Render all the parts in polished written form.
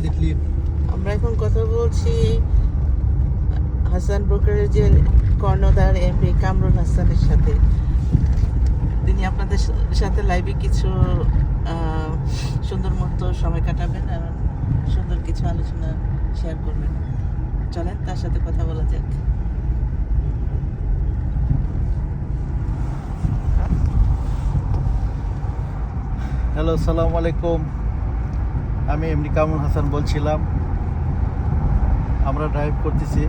completely. আমরা এখন কথা বলছি হাসান ব্রোকারেজের কর্ণধার এমপি কামরুল হাসানের সাথে। তিনি আপনাদের সাথে লাইভে কিছু সুন্দর মুহূর্ত সময় কাটাবেন আর সুন্দর কিছু আলোচনা শেয়ার করবেন। চলেন তার সাথে কথা বলা যাক। হ্যালো, আসসালামু আলাইকুম। আমি এমনি কামরুল হাসান বলছিলাম। আমরা ড্রাইভ করতেছি,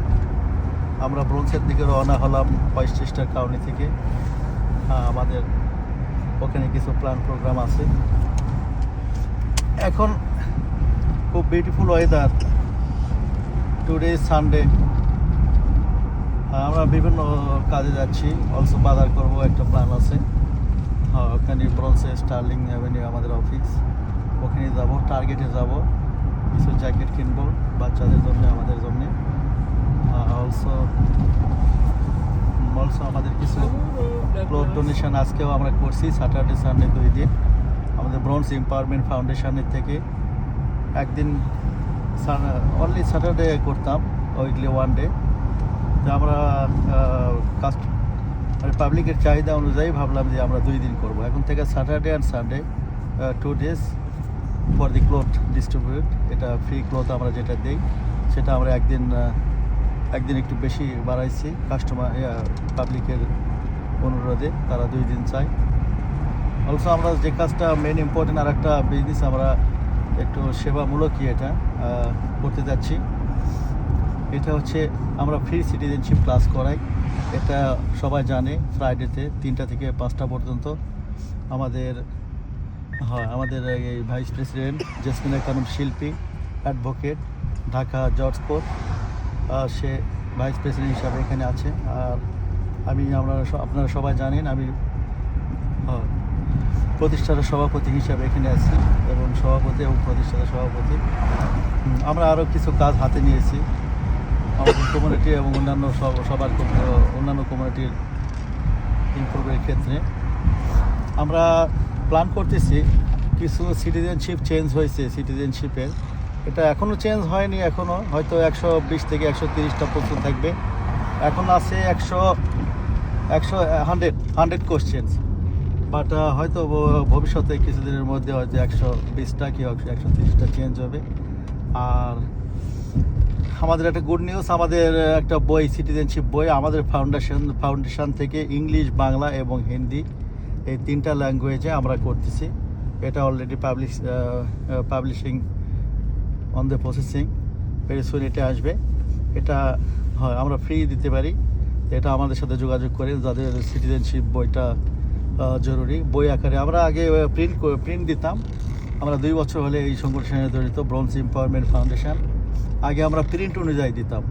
আমরা ব্রোঞ্জের দিকে রওনা হলাম ওয়েস্টচেস্টার কাউন্টি থেকে। আমাদের ওখানে কিছু প্ল্যান প্রোগ্রাম আছে। এখন খুব বিউটিফুল ওয়েদার, টুডে সানডে। আমরা বিভিন্ন কাজে যাচ্ছি, অলসো বাজার করবো, একটা প্ল্যান আছে। ওখানে ব্রোঞ্জে স্টার্লিং অ্যাভিনিউ আমাদের অফিস, ওখানে যাব, টার্গেটে যাব, কিছু জ্যাকেট কিনবো বাচ্চাদের জন্য, আমাদের জন্য। অলসো আমাদের কিছু ক্লোথ ডোনেশন আজকেও আমরা করছি, স্যাটারডে সানডে 2 দিন। আমাদের ব্রোঞ্জ এম্পাওয়ারমেন্ট ফাউন্ডেশনের থেকে একদিন অনলি স্যাটারডে করতাম, উইকলি 1 ডে। তো আমরা পাবলিকের চাহিদা অনুযায়ী ভাবলাম যে আমরা 2 দিন করব। এখন থেকে Saturday and Sunday 2 days for the cloth distribute. এটা ফ্রি ক্লোথ আমরা যেটা দিই, সেটা আমরা একদিন একটু বেশি বাড়াইছি কাস্টমার পাবলিকের অনুরোধে। তারা 2 দিন চাই। অলসো আমরা যে কাজটা মেন ইম্পর্টেন্ট, আর একটা বিজনেস আমরা একটু সেবামূলকই এটা করতে যাচ্ছি। এটা হচ্ছে আমরা ফ্রি সিটিজেনশিপ ক্লাস করাই। এটা সবাই জানে, ফ্রাইডেতে 3টা থেকে 5টা পর্যন্ত। আমাদের এই ভাইস প্রেসিডেন্ট জেসমিনা খানম শিল্পী, অ্যাডভোকেট, ঢাকা জর্জ কোর্ট, সে ভাইস প্রেসিডেন্ট হিসাবে এখানে আছে। আর আপনারা সবাই জানেন আমি প্রতিষ্ঠাতা সভাপতি হিসাবে এখানে আছি, এবং সভাপতি এবং প্রতিষ্ঠাতা সভাপতি। আমরা আরও কিছু কাজ হাতে নিয়েছি আমাদের কমিউনিটি এবং অন্যান্য কমিউনিটির ইমপ্রুভের ক্ষেত্রে। আমরা প্ল্যান করতেছি কিছু সিটিজেনশিপ চেঞ্জ হয়েছে, সিটিজেনশিপের এটা এখনও চেঞ্জ হয়নি, এখনও হয়তো 120 থেকে 130টা প্রশ্ন থাকবে। এখন আছে 100 কোশ্চেন্স, বাট হয়তো ভবিষ্যতে কিছুদিনের মধ্যে হয়তো 120টা কি 130টা চেঞ্জ হবে। আর আমাদের একটা গুড নিউজ, আমাদের একটা বই, সিটিজেনশিপ বই, আমাদের ফাউন্ডেশন থেকে ইংলিশ, বাংলা এবং হিন্দি এই 3টা ল্যাঙ্গুয়েজে আমরা করতেছি। এটা already publishing on the processing, very soon এটা আসবে। এটা হয় আমরা ফ্রি দিতে পারি। এটা আমাদের সাথে যোগাযোগ করে, যাদের সিটিজেনশিপ বইটা জরুরি, বই আকারে। আমরা আগে প্রিন্ট দিতাম। আমরা 2 বছর হলে এই সংগঠনের জড়িত, ব্রোঞ্জ এম্পাওয়ারমেন্ট ফাউন্ডেশন। আগে আমরা প্রিন্ট অনুযায়ী দিতাম,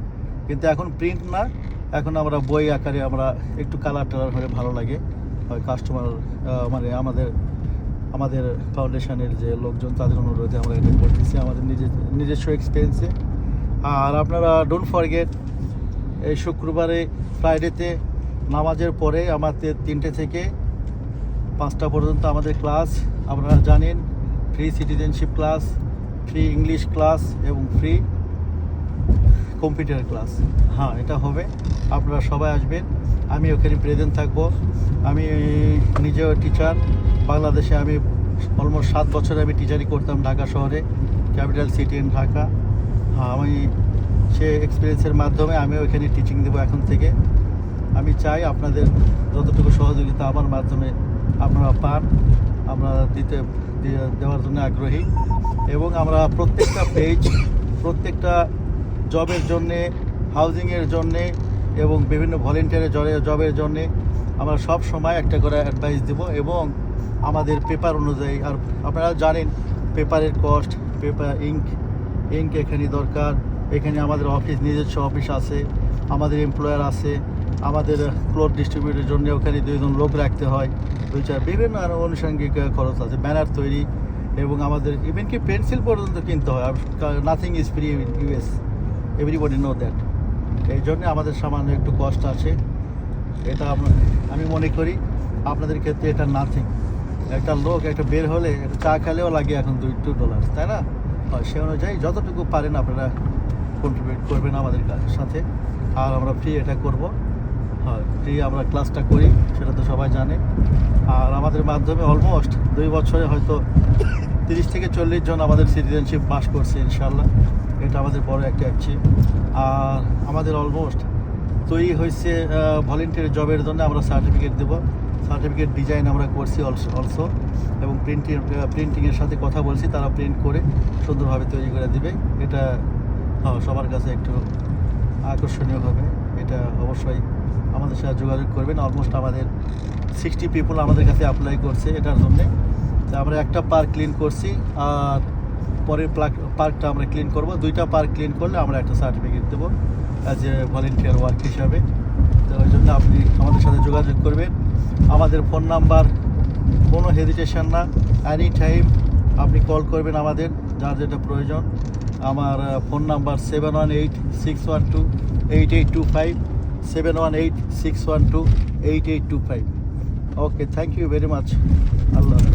কিন্তু এখন প্রিন্ট না, এখন আমরা বই আকারে, আমরা একটু কালার টালার হলে ভালো লাগে কাস্টমার, মানে আমাদের ফাউন্ডেশনের যে লোকজন, তাদের অনুরোধে আমরা এটা করতেছি আমাদের নিজস্ব এক্সপেন্সে। আর আপনারা ডোন্ট ফরগেট, এই শুক্রবারে ফ্রাইডেতে নামাজের পরে আমাদের 3টে থেকে 5টা পর্যন্ত আমাদের ক্লাস। আপনারা জানেন, free citizenship class, free English class এবং ফ্রি কম্পিউটার ক্লাস। এটা হবে, আপনারা সবাই আসবেন। আমি ওখানে প্রেজেন্ট থাকবো। আমি নিজেও টিচার, বাংলাদেশে আমি অলমোস্ট 7 বছর আমি টিচারই করতাম ঢাকা শহরে, ক্যাপিটাল সিটি ইন ঢাকা। আমি সে এক্সপিরিয়েন্সের মাধ্যমে আমিও এখানে টিচিং দেবো এখন থেকে। আমি চাই আপনাদের যতটুকু সহযোগিতা আমার মাধ্যমে আপনারা পান, আমরা দেওয়ার জন্য আগ্রহী। এবং আমরা প্রত্যেকটা পেজ, প্রত্যেকটা জবের জন্যে, হাউজিংয়ের জন্যে এবং বিভিন্ন ভলেন্টিয়ারের জবের জন্যে আমরা সব সময় একটা করে অ্যাডভাইস দেব। এবং আমাদের পেপার অনুযায়ী, আর আপনারা জানেন পেপারের কস্ট, পেপার ইঙ্ক এখানে দরকার। এখানে আমাদের অফিস, নিজস্ব অফিস আছে, আমাদের এমপ্লয়ার আছে, আমাদের ক্লোথ ডিস্ট্রিবিউটের জন্য ওখানে 2 জন লোক রাখতে হয়, 2-4 বিভিন্ন আরও আনুষঙ্গিক খরচ আছে, ব্যানার তৈরি, এবং আমাদের ইভেন কি পেন্সিল পর্যন্ত কিনতে হয়। Nothing is free in US, everybody know that. এই জন্য আমাদের সামান্য একটু কষ্ট আছে। এটা আমি মনে করি আপনাদের ক্ষেত্রে এটা নাথিং। একটা লোক একটা বের হলে একটা চা খেলেও লাগে এখন $2, তাই না? সে অনুযায়ী যতটুকু পারেন আপনারা কন্ট্রিবিউট করবেন আমাদের সাথে। আর আমরা ফ্রি এটা করব, ফ্রি আমরা ক্লাসটা করি, সেটা তো সবাই জানে। আর আমাদের মাধ্যমে অলমোস্ট 2 বছরে হয়তো 30 থেকে 40 জন আমাদের সিটিজেনশিপ পাস করছে ইনশাল্লাহ। এটা আমাদের বড় একটা অ্যাচিভ। আর আমাদের অলমোস্ট তৈরি হয়েছে ভলেন্টিয়ার জবের জন্য আমরা সার্টিফিকেট দেবো। সার্টিফিকেট ডিজাইন আমরা করছি অলসো, এবং প্রিন্টিংয়ের সাথে কথা বলছি, তারা প্রিন্ট করে সুন্দরভাবে তৈরি করে দিবে। এটা সবার কাছে একটু আকর্ষণীয় হবে। এটা অবশ্যই আমাদের সাথে যোগাযোগ করবেন। অলমোস্ট আমাদের 60 পিপল আমাদের কাছে অ্যাপ্লাই করছে এটার জন্যে। তো আমরা একটা পার্ক ক্লিন করছি, আর পরের পার্কটা আমরা ক্লিন করব। 2টা পার্ক ক্লিন করলে আমরা একটা সার্টিফিকেট দেবো অ্যাজ এ ভলেন্টিয়ার ওয়ার্ক হিসাবে। তো ওই জন্য আপনি আমাদের সাথে যোগাযোগ করবেন। আমাদের ফোন নাম্বার, কোনো হেজিটেশন না, এনি টাইম আপনি কল করবেন আমাদের, যার যেটা প্রয়োজন। আমার phone number 7186128825, 7186128825। Okay, thank you very much. আল্লাহ হাফেজ।